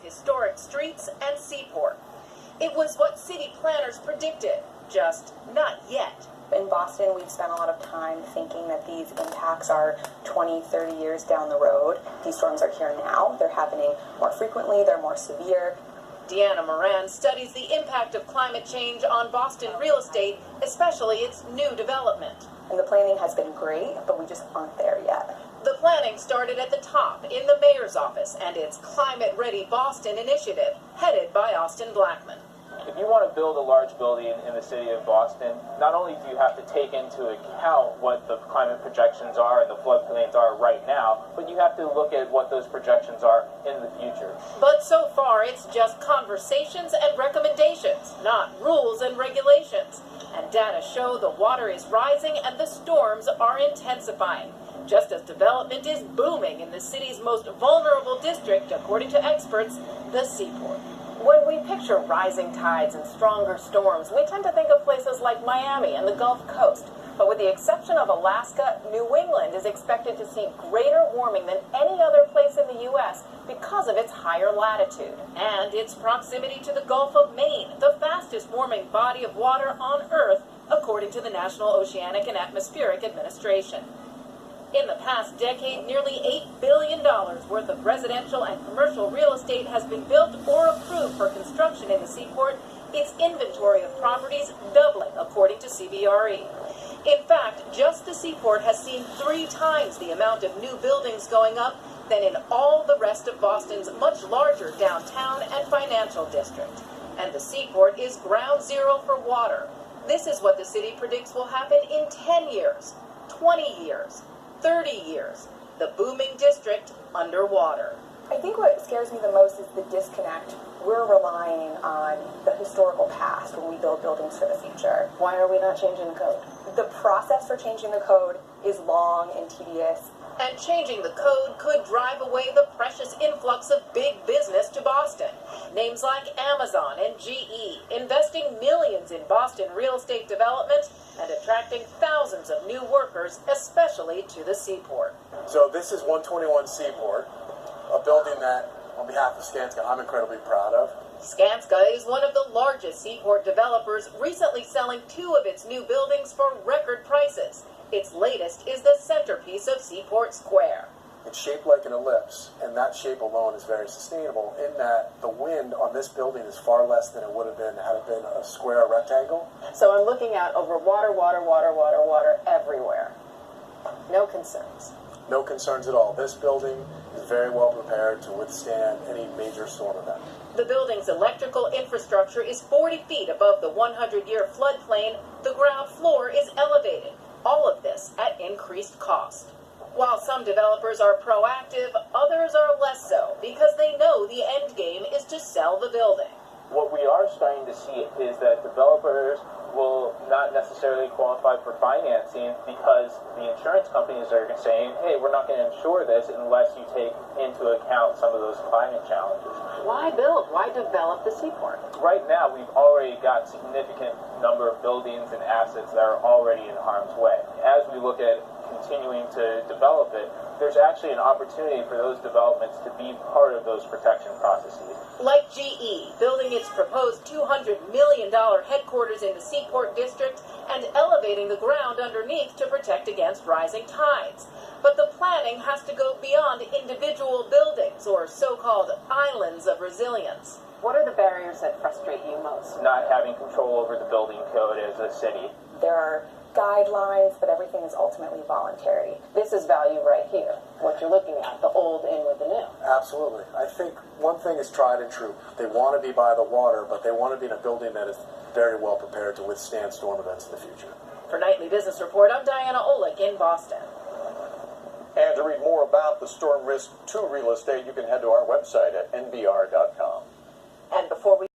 historic streets and seaport. It was what city planners predicted, just not yet. In Boston, we've spent a lot of time thinking that these impacts are 20, 30 years down the road. These storms are here now. They're happening more frequently. They're more severe. Deanna Moran studies the impact of climate change on Boston real estate, especially its new development. And the planning has been great, but we just aren't there yet. The planning started at the top in the mayor's office and its Climate Ready Boston initiative, headed by Austin Blackman. If you want to build a large building in the city of Boston, not only do you have to take into account what the climate projections are and the floodplains are right now, but you have to look at what those projections are in the future. But so far, it's just conversations and recommendations, not rules and regulations. And data show the water is rising and the storms are intensifying, just as development is booming in the city's most vulnerable district, according to experts, the Seaport. When we picture rising tides and stronger storms, we tend to think of places like Miami and the Gulf Coast. But with the exception of Alaska, New England is expected to see greater warming than any other place in the U.S. because of its higher latitude and its proximity to the Gulf of Maine, the fastest warming body of water on Earth, according to the National Oceanic and Atmospheric Administration. In the past decade, nearly $8 billion worth of residential and commercial real estate has been built or approved for construction in the Seaport, its inventory of properties doubling, according to CBRE. In fact, just the Seaport has seen 3 times the amount of new buildings going up than in all the rest of Boston's much larger downtown and financial district. And the Seaport is ground zero for water. This is what the city predicts will happen in 10 years, 20 years, 30 years, the booming district underwater. I think what scares me the most is the disconnect. We're relying on the historical past when we build buildings for the future. Why are we not changing the code? The process for changing the code is long and tedious. And changing the code could drive away the precious influx of big business to Boston. Names like Amazon and GE investing millions in Boston real estate development and attracting thousands of new workers, especially to the Seaport. So this is 121 Seaport, a building that, on behalf of Skanska, I'm incredibly proud of. Skanska is one of the largest Seaport developers, recently selling 2 of its new buildings for record prices. Its latest is the centerpiece of Seaport Square. It's shaped like an ellipse, and that shape alone is very sustainable in that the wind on this building is far less than it would have been had it been a square or rectangle. So I'm looking out over water, water, water, water, water everywhere. No concerns. No concerns at all. This building is very well prepared to withstand any major storm event. The building's electrical infrastructure is 40 feet above the 100-year floodplain. The ground floor is elevated. All of this at increased cost. While some developers are proactive, others are less so because they know the end game is to sell the building. What we are starting to see is that developers will not necessarily qualify for financing because the insurance companies are saying, hey, we're not going to insure this unless you take into account some of those climate challenges. Why build? Why develop the Seaport? Right now, we've already got significant number of buildings and assets that are already in harm's way. As we look at continuing to develop it, there's actually an opportunity for those developments to be part of those protection processes. Like GE, building its proposed $200 million headquarters in the Seaport District and elevating the ground underneath to protect against rising tides. But the planning has to go beyond individual buildings or so-called islands of resilience. What are the barriers that frustrate you most? Not having control over the building code as a city. There are guidelines, but everything is ultimately voluntary. This is value right here, what you're looking at, the old in with the new. Absolutely. I think one thing is tried and true. They want to be by the water, but they want to be in a building that is very well prepared to withstand storm events in the future. For Nightly Business Report, I'm Diana Olick in Boston. And to read more about the storm risk to real estate, you can head to our website at nbr.com. And before we